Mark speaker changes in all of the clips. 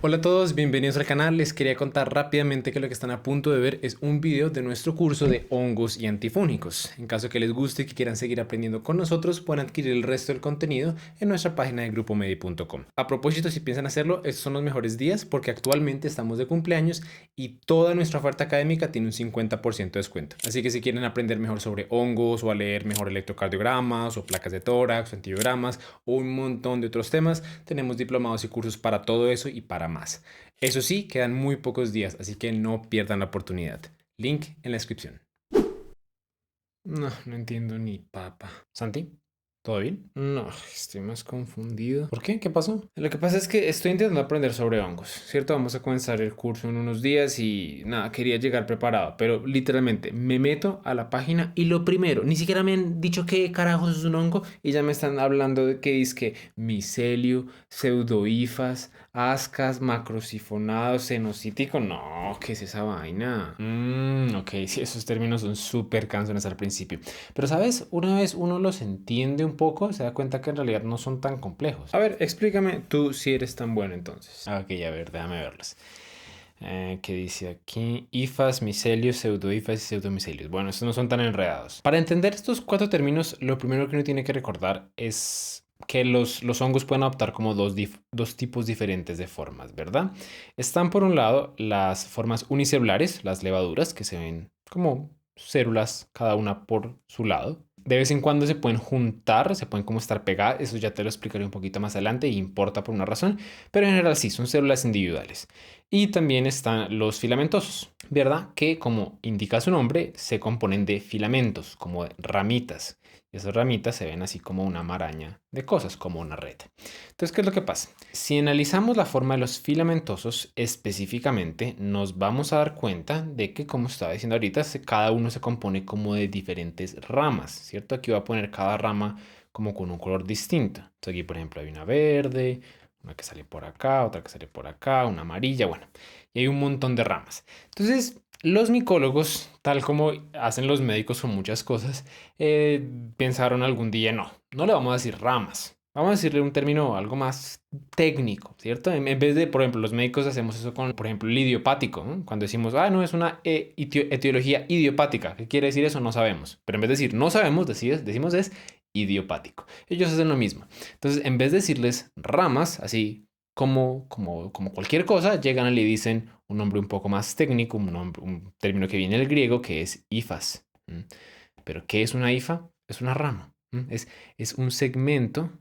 Speaker 1: Hola a todos, bienvenidos al canal. Les quería contar rápidamente que lo que están a punto de ver es un video de nuestro curso de hongos y antifúngicos. En caso que les guste y que quieran seguir aprendiendo con nosotros, pueden adquirir el resto del contenido en nuestra página de grupomedi.com. A propósito, si piensan hacerlo, estos son los mejores días porque actualmente estamos de cumpleaños y toda nuestra oferta académica tiene un 50% de descuento. Así que si quieren aprender mejor sobre hongos o a leer mejor electrocardiogramas o placas de tórax o antibiogramas o un montón de otros temas, tenemos diplomados y cursos para todo eso y para más. Eso sí, quedan muy pocos días, así que no pierdan la oportunidad. Link en la descripción. No entiendo ni papa. ¿Santi? ¿Todo bien? No, estoy más confundido. ¿Por qué? ¿Qué pasó? Lo que pasa es que estoy intentando aprender sobre hongos, ¿cierto? Vamos a comenzar el curso en unos días y nada, quería llegar preparado, pero literalmente me meto a la página y lo primero, ni siquiera me han dicho qué carajos es un hongo y ya me están hablando de que dice que micelio, pseudohifas, ascas, macrosifonado, cenocítico. No, ¿qué es esa vaina? Ok, sí, esos términos son súper cansones al principio. Pero, ¿sabes? Una vez uno los entiende un poco, se da cuenta que en realidad no son tan complejos. A ver, explícame tú si eres tan bueno entonces. Ok, a ver, déjame verlos. ¿Qué dice aquí? Hifas, micelios, pseudohifas y pseudomicelios. Bueno, estos no son tan enredados. Para entender estos cuatro términos, lo primero que uno tiene que recordar es que los hongos pueden adoptar como dos tipos diferentes de formas, ¿verdad? Están por un lado las formas unicelulares, las levaduras, que se ven como células cada una por su lado. De vez en cuando se pueden juntar, se pueden como estar pegadas, eso ya te lo explicaré un poquito más adelante y importa por una razón, pero en general sí, son células individuales. Y también están los filamentosos, ¿verdad? Que como indica su nombre, se componen de filamentos, como de ramitas. Y esas ramitas se ven así como una maraña de cosas, como una red. Entonces, ¿qué es lo que pasa? Si analizamos la forma de los filamentosos específicamente, nos vamos a dar cuenta de que, como estaba diciendo ahorita, cada uno se compone como de diferentes ramas, ¿cierto? Aquí voy a poner cada rama como con un color distinto. Entonces aquí, por ejemplo, hay una verde, una que sale por acá, otra que sale por acá, una amarilla, bueno, y hay un montón de ramas. Entonces, los micólogos, tal como hacen los médicos con muchas cosas, pensaron algún día, no le vamos a decir ramas, vamos a decirle un término algo más técnico, ¿cierto? En vez de, por ejemplo, los médicos hacemos eso con, por ejemplo, el idiopático, ¿no? Cuando decimos, no, es una etiología idiopática. ¿Qué quiere decir eso? No sabemos. Pero en vez de decir no sabemos, decimos es idiopático. Ellos hacen lo mismo. Entonces, en vez de decirles ramas, así como cualquier cosa, llegan y le dicen un nombre un poco más técnico, un término que viene del griego, que es hifas. Pero, ¿qué es una hifa? Es una rama. Es un segmento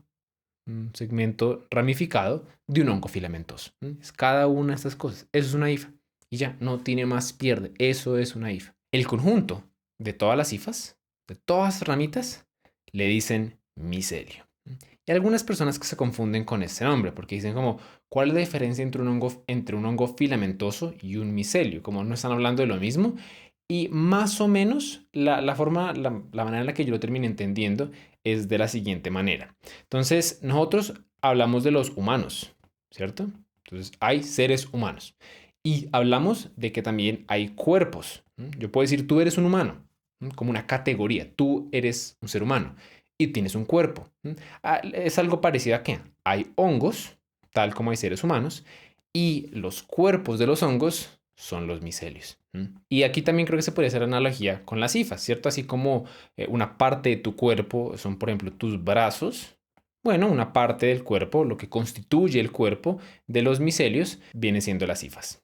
Speaker 1: ramificado de un hongo filamentoso. Es cada una de estas cosas. Eso es una hifa. Y ya, no tiene más pierde. Eso es una hifa. El conjunto de todas las hifas, de todas las ramitas, le dicen micelio. Y algunas personas que se confunden con este nombre, porque dicen como, ¿cuál es la diferencia entre un hongo filamentoso y un micelio? Como no están hablando de lo mismo. Y más o menos la manera en la que yo lo terminé entendiendo es de la siguiente manera. Entonces, nosotros hablamos de los humanos, ¿cierto? Entonces, hay seres humanos. Y hablamos de que también hay cuerpos. Yo puedo decir, tú eres un humano, como una categoría. Tú eres un ser humano y tienes un cuerpo. Es algo parecido a que hay hongos, tal como hay seres humanos, y los cuerpos de los hongos son los micelios. Y aquí también creo que se puede hacer analogía con las hifas, ¿cierto? Así como una parte de tu cuerpo son, por ejemplo, tus brazos. Bueno, una parte del cuerpo, lo que constituye el cuerpo de los micelios, viene siendo las hifas.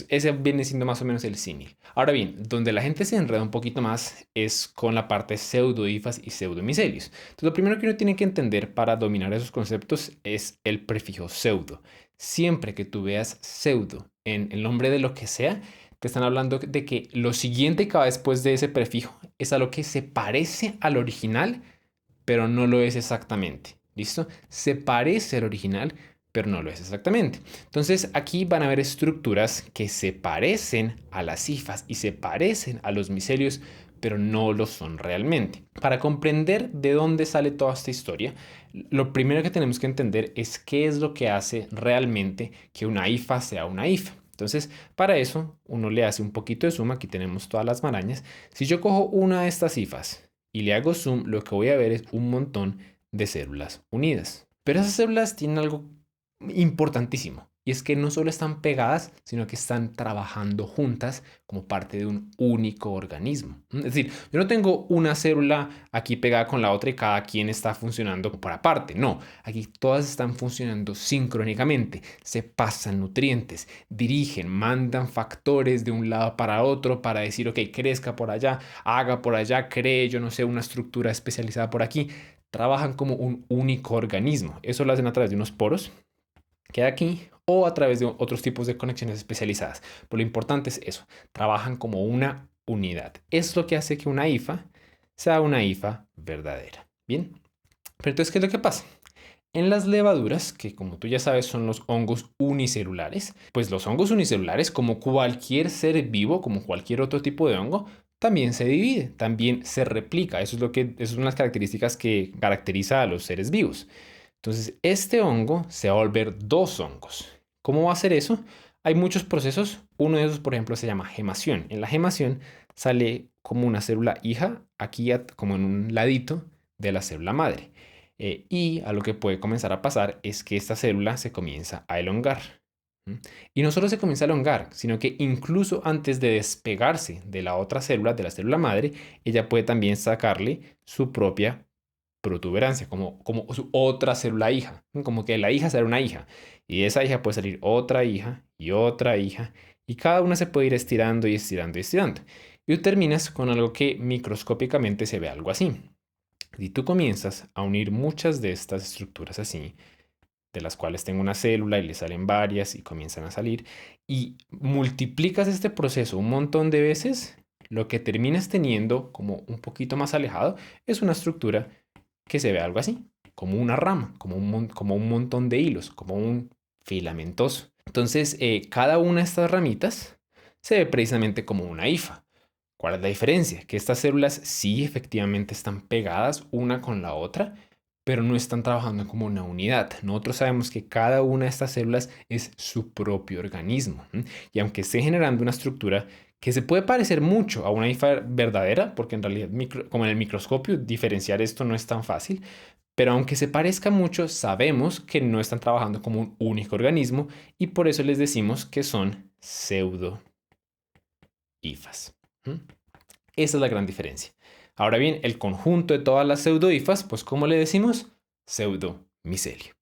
Speaker 1: Ese viene siendo más o menos el símil. Ahora bien, donde la gente se enreda un poquito más es con la parte pseudohifas y pseudomicelios. Entonces, lo primero que uno tiene que entender para dominar esos conceptos es el prefijo pseudo. Siempre que tú veas pseudo en el nombre de lo que sea, te están hablando de que lo siguiente que va después de ese prefijo es a lo que se parece al original, pero no lo es exactamente. ¿Listo? Se parece al original, pero no lo es exactamente. Entonces aquí van a haber estructuras que se parecen a las hifas y se parecen a los micelios, pero no lo son realmente. Para comprender de dónde sale toda esta historia, lo primero que tenemos que entender es qué es lo que hace realmente que una hifa sea una hifa. Entonces, para eso, uno le hace un poquito de zoom. Aquí tenemos todas las marañas. Si yo cojo una de estas hifas y le hago zoom, lo que voy a ver es un montón de células unidas. Pero esas células tienen algo importantísimo Y es que no solo están pegadas, sino que están trabajando juntas como parte de un único organismo. Es decir, yo no tengo una célula aquí pegada con la otra y cada quien está funcionando por aparte. No, aquí todas están funcionando sincrónicamente, se pasan nutrientes, dirigen, mandan factores de un lado para otro para decir, ok, crezca por allá, haga por allá, cree, yo no sé, una estructura especializada por aquí. Trabajan como un único organismo. Eso lo hacen a través de unos poros que hay aquí o a través de otros tipos de conexiones especializadas. Pero lo importante es eso, trabajan como una unidad. Es lo que hace que una hifa sea una hifa verdadera. Bien, pero entonces, ¿qué es lo que pasa? En las levaduras, que como tú ya sabes son los hongos unicelulares, pues los hongos unicelulares, como cualquier ser vivo, como cualquier otro tipo de hongo, también se divide, también se replica. Esas son las características que caracteriza a los seres vivos. Entonces, este hongo se va a volver dos hongos. ¿Cómo va a ser eso? Hay muchos procesos. Uno de esos, por ejemplo, se llama gemación. En la gemación sale como una célula hija, aquí como en un ladito de la célula madre. Y a lo que puede comenzar a pasar es que esta célula se comienza a elongar. ¿Mm? Y no solo se comienza a elongar, sino que incluso antes de despegarse de la otra célula, de la célula madre, ella puede también sacarle su propia protuberancia, como su otra célula hija, como que la hija será una hija, y de esa hija puede salir otra hija, y cada una se puede ir estirando y estirando y estirando. Y tú terminas con algo que microscópicamente se ve algo así. Y tú comienzas a unir muchas de estas estructuras así, de las cuales tengo una célula y le salen varias y comienzan a salir, y multiplicas este proceso un montón de veces, lo que terminas teniendo como un poquito más alejado es una estructura que se ve algo así, como una rama, como un montón de hilos, como un filamentoso. Entonces, cada una de estas ramitas se ve precisamente como una hifa. ¿Cuál es la diferencia? Que estas células sí efectivamente están pegadas una con la otra, pero no están trabajando como una unidad. Nosotros sabemos que cada una de estas células es su propio organismo. Y aunque esté generando una estructura que se puede parecer mucho a una hifa verdadera, porque en realidad, como en el microscopio, diferenciar esto no es tan fácil, pero aunque se parezca mucho, sabemos que no están trabajando como un único organismo y por eso les decimos que son pseudo hifas. Esa es la gran diferencia. Ahora bien, el conjunto de todas las pseudohifas, pues ¿cómo le decimos? Pseudomicelio.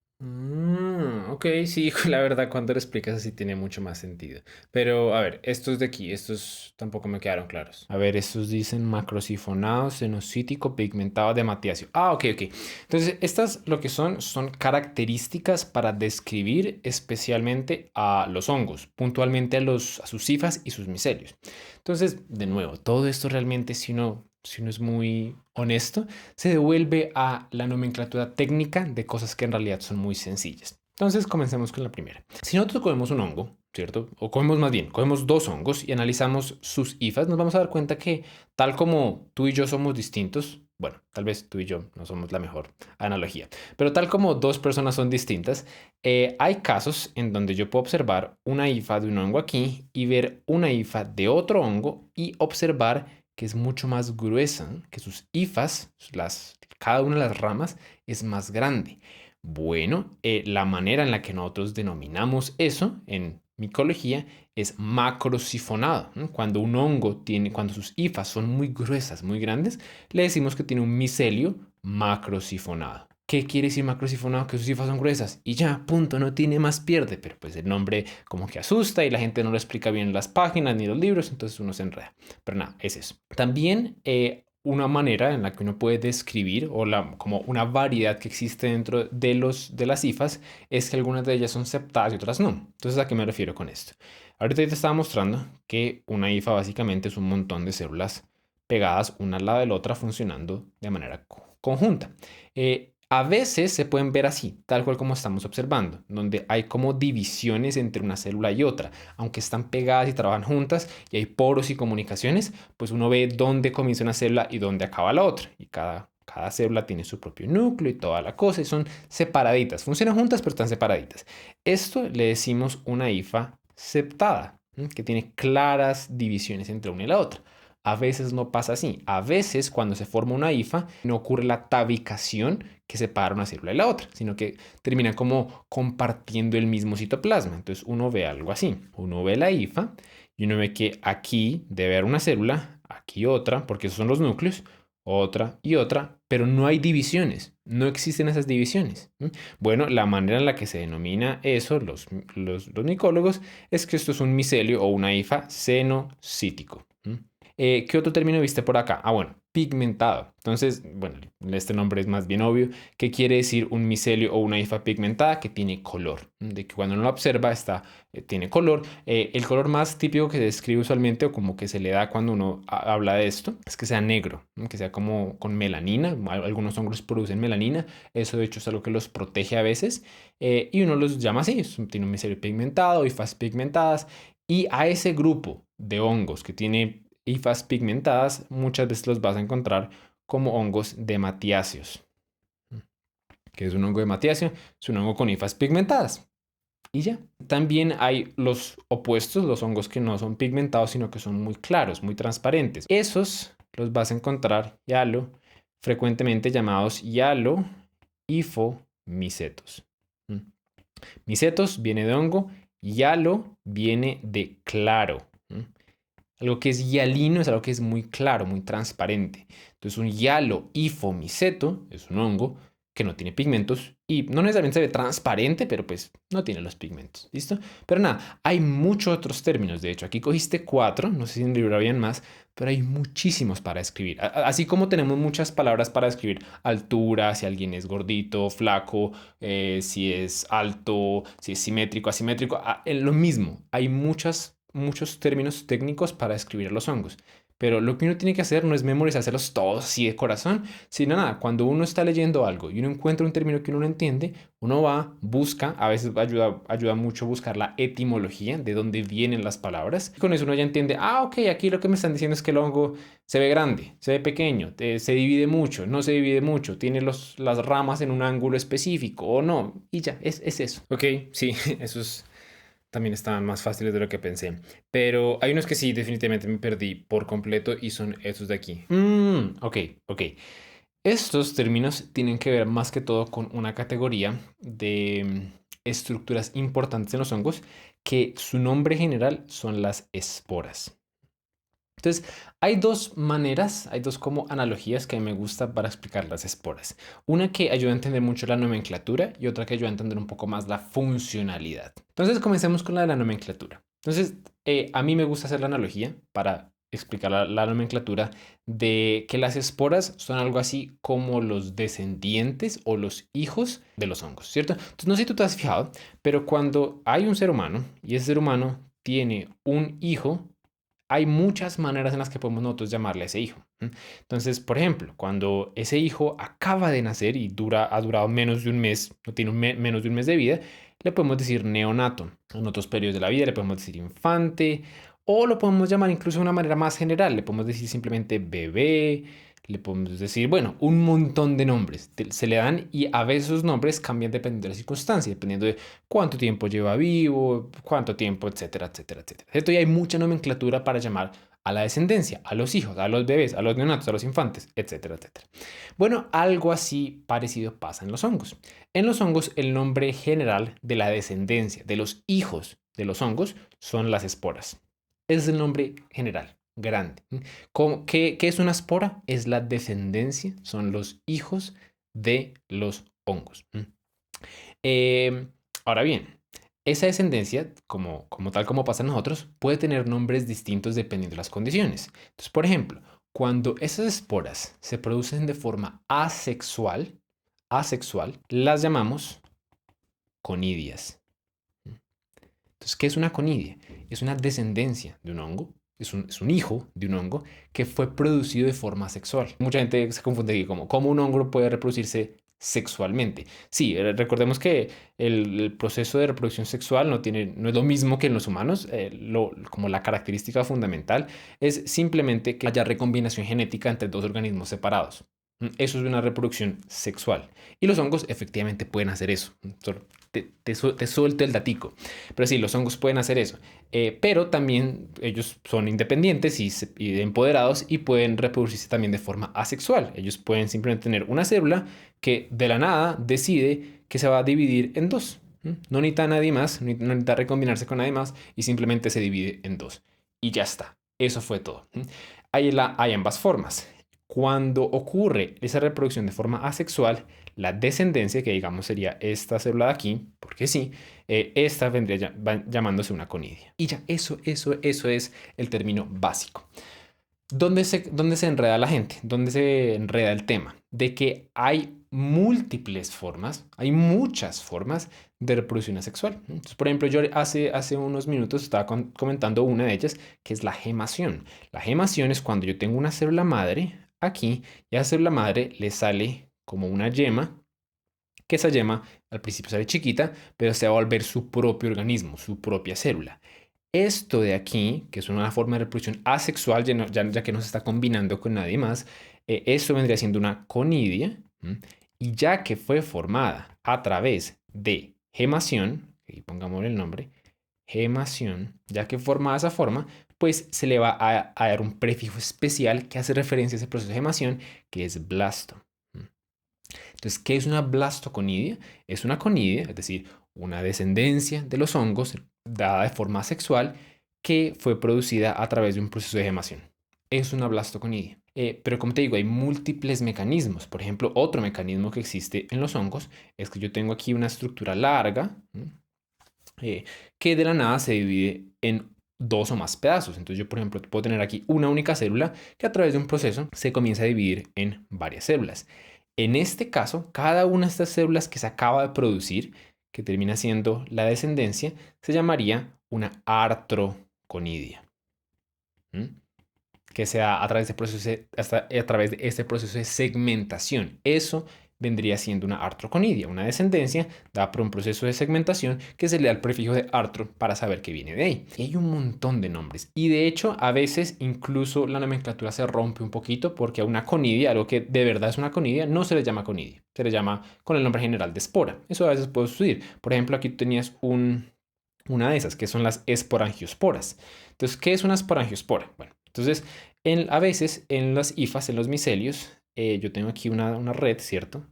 Speaker 1: Ok, sí, la verdad cuando lo explicas así tiene mucho más sentido. Pero a ver, estos de aquí, estos tampoco me quedaron claros. A ver, estos dicen macrosifonado, cenocítico, pigmentado de matiacio. Ok. Entonces, estas lo que son características para describir especialmente a los hongos, puntualmente a sus hifas y sus micelios. Entonces, de nuevo, todo esto realmente, si uno es muy honesto, se devuelve a la nomenclatura técnica de cosas que en realidad son muy sencillas. Entonces, comencemos con la primera. Si nosotros cogemos un hongo, ¿cierto? O cogemos dos hongos y analizamos sus hifas, nos vamos a dar cuenta que tal como tú y yo somos distintos, bueno, tal vez tú y yo no somos la mejor analogía, pero tal como dos personas son distintas, hay casos en donde yo puedo observar una hifa de un hongo aquí y ver una hifa de otro hongo y observar que es mucho más gruesa, que sus hifas, cada una de las ramas es más grande. Bueno, la manera en la que nosotros denominamos eso en micología es macrosifonado. Cuando un hongo cuando sus hifas son muy gruesas, muy grandes, le decimos que tiene un micelio macrosifonado. ¿Qué quiere decir macrosifonado? Que sus hifas son gruesas y ya, punto, no tiene más pierde. Pero pues el nombre como que asusta y la gente no lo explica bien en las páginas ni los libros, entonces uno se enreda. Pero nada, es eso. También una manera en la que uno puede describir como una variedad que existe dentro de las hifas es que algunas de ellas son septadas y otras no. Entonces, ¿a qué me refiero con esto? Ahorita te estaba mostrando que una hifa básicamente es un montón de células pegadas una al lado de la otra funcionando de manera conjunta. A veces se pueden ver así, tal cual como estamos observando, donde hay como divisiones entre una célula y otra, aunque están pegadas y trabajan juntas y hay poros y comunicaciones, pues uno ve dónde comienza una célula y dónde acaba la otra. Y cada célula tiene su propio núcleo y toda la cosa y son separaditas, funcionan juntas pero están separaditas. Esto le decimos una hifa septada, que tiene claras divisiones entre una y la otra. A veces no pasa así. A veces cuando se forma una hifa no ocurre la tabicación que separa una célula de la otra, sino que termina como compartiendo el mismo citoplasma. Entonces uno ve algo así. Uno ve la hifa y uno ve que aquí debe haber una célula, aquí otra, porque esos son los núcleos, otra y otra, pero no hay divisiones, no existen esas divisiones. Bueno, la manera en la que se denomina eso, los micólogos, es que esto es un micelio o una hifa cenocítico. ¿Qué otro término viste por acá? Ah, bueno, pigmentado. Entonces, bueno, este nombre es más bien obvio. ¿Qué quiere decir un micelio o una hifa pigmentada? Que tiene color. De que cuando uno lo observa tiene color. El color más típico que se describe usualmente o como que se le da cuando uno habla de esto es que sea negro, que sea como con melanina. Algunos hongos producen melanina. Eso de hecho es algo que los protege a veces. Y uno los llama así. Tiene un micelio pigmentado, hifas pigmentadas. Y a ese grupo de hongos que tiene hifas pigmentadas, muchas veces los vas a encontrar como hongos de matiáceos. ¿Qué es un hongo de matiáceo? Es un hongo con hifas pigmentadas. Y ya. También hay los opuestos, los hongos que no son pigmentados, sino que son muy claros, muy transparentes. Esos los vas a encontrar, frecuentemente llamados hialohifomicetos. Micetos viene de hongo, hialo viene de claro. Algo que es hialino es algo que es muy claro, muy transparente. Entonces un hialohifomiceto es un hongo que no tiene pigmentos y no necesariamente se ve transparente, pero pues no tiene los pigmentos. ¿Listo? Pero nada, hay muchos otros términos. De hecho, aquí cogiste 4, no sé si en el libro habían más, pero hay muchísimos para escribir. Así como tenemos muchas palabras para escribir altura, si alguien es gordito, flaco, si es alto, si es simétrico, asimétrico, lo mismo. Hay muchos términos técnicos para escribir los hongos. Pero lo que uno tiene que hacer no es memorizárselos todos así de corazón, sino nada, cuando uno está leyendo algo y uno encuentra un término que uno no entiende, uno va, busca, a veces ayuda mucho buscar la etimología de dónde vienen las palabras. Y con eso uno ya entiende, ok, aquí lo que me están diciendo es que el hongo se ve grande, se ve pequeño, se divide mucho, no se divide mucho, tiene las ramas en un ángulo específico o no, y ya, es eso. Ok, sí, eso también estaban más fáciles de lo que pensé. Pero hay unos que sí, definitivamente me perdí por completo y son estos de aquí. Ok. Estos términos tienen que ver más que todo con una categoría de estructuras importantes en los hongos que su nombre general son las esporas. Entonces, hay dos maneras, hay dos como analogías que me gusta para explicar las esporas. Una que ayuda a entender mucho la nomenclatura y otra que ayuda a entender un poco más la funcionalidad. Entonces, comencemos con la de la nomenclatura. Entonces, a mí me gusta hacer la analogía para explicar la nomenclatura de que las esporas son algo así como los descendientes o los hijos de los hongos, ¿cierto? Entonces, no sé si tú te has fijado, pero cuando hay un ser humano y ese ser humano tiene un hijo, hay muchas maneras en las que podemos nosotros llamarle a ese hijo. Entonces, por ejemplo, cuando ese hijo acaba de nacer y ha durado menos de un mes, no tiene menos de un mes de vida, le podemos decir neonato. En otros periodos de la vida le podemos decir infante o lo podemos llamar incluso de una manera más general. Le podemos decir simplemente bebé, le podemos decir, bueno, un montón de nombres se le dan y a veces esos nombres cambian dependiendo de la circunstancia, dependiendo de cuánto tiempo lleva vivo, cuánto tiempo, etcétera, etcétera, etcétera. Esto ya hay mucha nomenclatura para llamar a la descendencia, a los hijos, a los bebés, a los neonatos, a los infantes, etcétera, etcétera. Bueno, algo así parecido pasa en los hongos. En los hongos, el nombre general de la descendencia, de los hijos de los hongos, son las esporas. Ese es el nombre general, grande. ¿Qué es una espora? Es la descendencia, son los hijos de los hongos. Ahora bien, esa descendencia, como tal como pasa en nosotros, puede tener nombres distintos dependiendo de las condiciones. Entonces, por ejemplo, cuando esas esporas se producen de forma asexual, las llamamos conidias. Entonces, ¿qué es una conidia? Es una descendencia de un hongo, es un hijo de un hongo que fue producido de forma sexual. Mucha gente se confunde aquí como cómo un hongo puede reproducirse sexualmente. Sí, recordemos que el proceso de reproducción sexual no es lo mismo que en los humanos. Como la característica fundamental es simplemente que haya recombinación genética entre dos organismos separados. Eso es una reproducción sexual. Y los hongos efectivamente pueden hacer eso. Te suelto el datico. Pero sí, los hongos pueden hacer eso. Pero también ellos son independientes y empoderados y pueden reproducirse también de forma asexual. Ellos pueden simplemente tener una célula que de la nada decide que se va a dividir en dos. No necesita a nadie más, no necesita recombinarse con nadie más y simplemente se divide en dos. Y ya está. Eso fue todo. Hay ambas formas. Cuando ocurre esa reproducción de forma asexual, la descendencia, que digamos sería esta célula de aquí, porque sí, esta vendría llamándose una conidia. Y ya, eso es el término básico. ¿Dónde se enreda la gente? ¿Dónde se enreda el tema? De que hay múltiples formas, hay muchas formas de reproducción asexual. Entonces, por ejemplo, yo hace unos minutos estaba comentando una de ellas, que es la gemación. La gemación es cuando yo tengo una célula madre aquí y a esa célula madre le sale como una yema, que esa yema al principio sale chiquita, pero se va a volver su propio organismo, su propia célula. Esto de aquí, que es una forma de reproducción asexual, ya que no se está combinando con nadie más, eso vendría siendo una conidia, y ya que fue formada a través de gemación, y pongámosle el nombre, gemación, ya que formada esa forma, pues se le va a dar un prefijo especial que hace referencia a ese proceso de gemación, que es blasto. Entonces, ¿qué es una blastoconidia? Es una conidia, es decir, una descendencia de los hongos dada de forma sexual que fue producida a través de un proceso de gemación. Es una blastoconidia. Pero como te digo, hay múltiples mecanismos. Por ejemplo, otro mecanismo que existe en los hongos es que yo tengo aquí una estructura larga que de la nada se divide en dos o más pedazos. Entonces yo, por ejemplo, puedo tener aquí una única célula que a través de un proceso se comienza a dividir en varias células. En este caso, cada una de estas células que se acaba de producir, que termina siendo la descendencia, se llamaría una artroconidia. Que se da a través a través de este proceso de segmentación. Eso vendría siendo una artroconidia, una descendencia dada por un proceso de segmentación que se le da el prefijo de artro para saber que viene de ahí. Y hay un montón de nombres. Y de hecho, a veces incluso la nomenclatura se rompe un poquito porque a una conidia, algo que de verdad es una conidia, no se le llama conidia. Se le llama con el nombre general de espora. Eso a veces puede suceder. Por ejemplo, aquí tú tenías una de esas, que son las esporangiosporas. Entonces, ¿qué es una esporangiospora? Bueno, entonces, a veces en las hifas, en los micelios, yo tengo aquí una red, ¿cierto?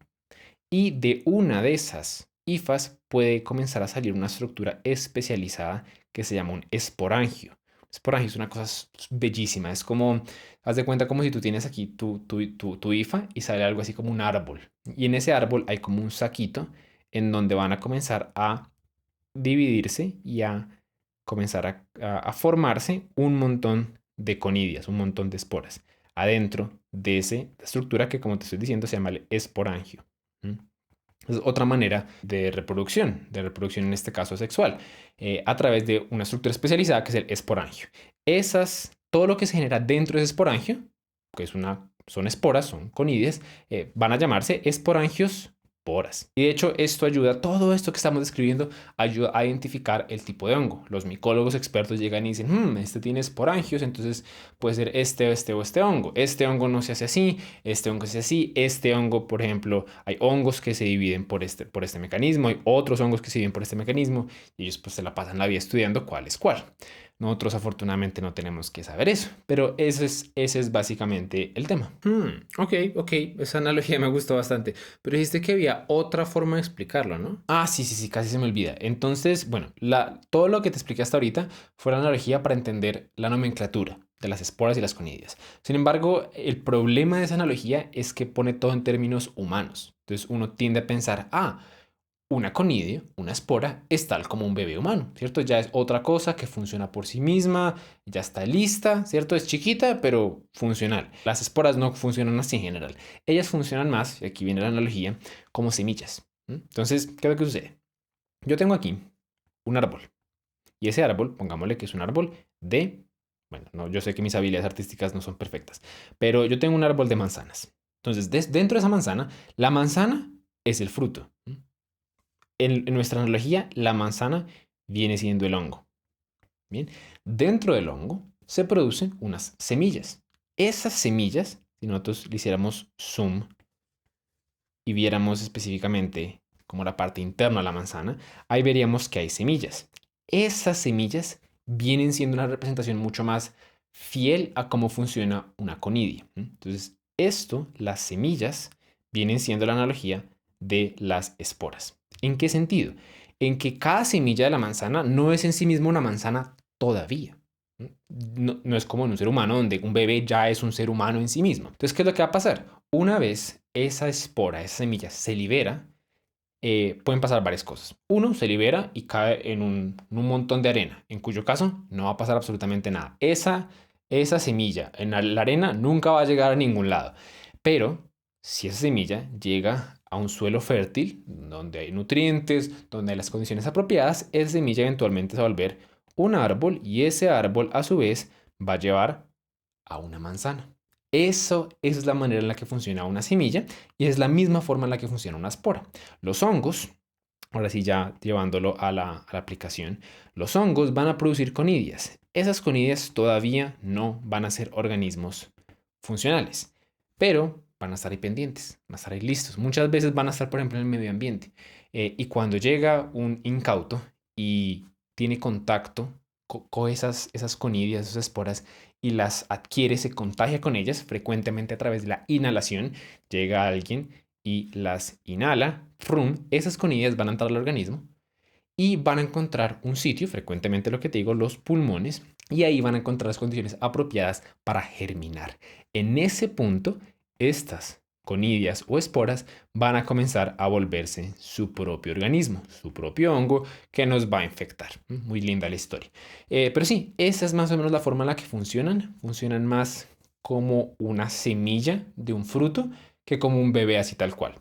Speaker 1: Y de una de esas hifas puede comenzar a salir una estructura especializada que se llama un esporangio. Esporangio es una cosa bellísima, es como, haz de cuenta como si tú tienes aquí tu hifa y sale algo así como un árbol. Y en ese árbol hay como un saquito en donde van a comenzar a dividirse y a comenzar a formarse un montón de conidias, un montón de esporas, adentro de esa estructura que, como te estoy diciendo, se llama el esporangio. Es otra manera de reproducción en este caso sexual, a través de una estructura especializada que es el esporangio. Todo lo que se genera dentro de ese esporangio, que son esporas, son conidias, van a llamarse esporangios poras. Y de hecho, todo esto que estamos describiendo, ayuda a identificar el tipo de hongo. Los micólogos expertos llegan y dicen, este tiene esporangios, entonces puede ser este o este hongo. Este hongo no se hace así, este hongo se hace así. Este hongo, por ejemplo, hay hongos que se dividen por este mecanismo, hay otros hongos que se dividen por este mecanismo, y ellos pues se la pasan la vida estudiando cuál es cuál. Nosotros afortunadamente no tenemos que saber eso, pero ese es básicamente el tema. Ok, esa analogía me gustó bastante, pero dijiste que había otra forma de explicarlo, ¿no? Ah, sí, casi se me olvida. Entonces, bueno, todo lo que te expliqué hasta ahorita fue la analogía para entender la nomenclatura de las esporas y las conidias. Sin embargo, el problema de esa analogía es que pone todo en términos humanos. Entonces uno tiende a pensar, una conidia, una espora, es tal como un bebé humano, ¿cierto? Ya es otra cosa que funciona por sí misma, ya está lista, ¿cierto? Es chiquita, pero funcional. Las esporas no funcionan así en general. Ellas funcionan más, y aquí viene la analogía, como semillas. Entonces, ¿qué es lo que sucede? Yo tengo aquí un árbol. Y ese árbol, pongámosle que es un árbol bueno, no, yo sé que mis habilidades artísticas no son perfectas, pero yo tengo un árbol de manzanas. Entonces, dentro de esa manzana, la manzana es el fruto. En nuestra analogía, la manzana viene siendo el hongo. Bien, dentro del hongo se producen unas semillas. Esas semillas, si nosotros le hiciéramos zoom y viéramos específicamente como la parte interna de la manzana, ahí veríamos que hay semillas. Esas semillas vienen siendo una representación mucho más fiel a cómo funciona una conidia. Entonces, las semillas, vienen siendo la analogía de las esporas. ¿En qué sentido? En que cada semilla de la manzana no es en sí misma una manzana todavía. No es como en un ser humano donde un bebé ya es un ser humano en sí mismo. Entonces, ¿qué es lo que va a pasar? Una vez esa espora, esa semilla se libera, pueden pasar varias cosas. Uno, se libera y cae en un montón de arena, en cuyo caso no va a pasar absolutamente nada. Esa semilla en la arena nunca va a llegar a ningún lado. Pero si esa semilla llega a un suelo fértil, donde hay nutrientes, donde hay las condiciones apropiadas, esa semilla eventualmente se va a volver un árbol y ese árbol a su vez va a llevar a una manzana. Esa es la manera en la que funciona una semilla y es la misma forma en la que funciona una espora. Los hongos, ahora sí ya llevándolo a la aplicación, los hongos van a producir conidias. Esas conidias todavía no van a ser organismos funcionales, pero van a estar ahí pendientes, van a estar ahí listos. Muchas veces van a estar, por ejemplo, en el medio ambiente. Y cuando llega un incauto y tiene contacto con esas conidias, esas esporas, y las adquiere, se contagia con ellas frecuentemente a través de la inhalación, llega alguien y las inhala, ¡frum! Esas conidias van a entrar al organismo y van a encontrar un sitio, frecuentemente lo que te digo, los pulmones, y ahí van a encontrar las condiciones apropiadas para germinar. En ese punto, estas conidias o esporas van a comenzar a volverse su propio organismo, su propio hongo que nos va a infectar. Muy linda la historia. Pero sí, esa es más o menos la forma en la que funcionan. Funcionan más como una semilla de un fruto que como un bebé así tal cual.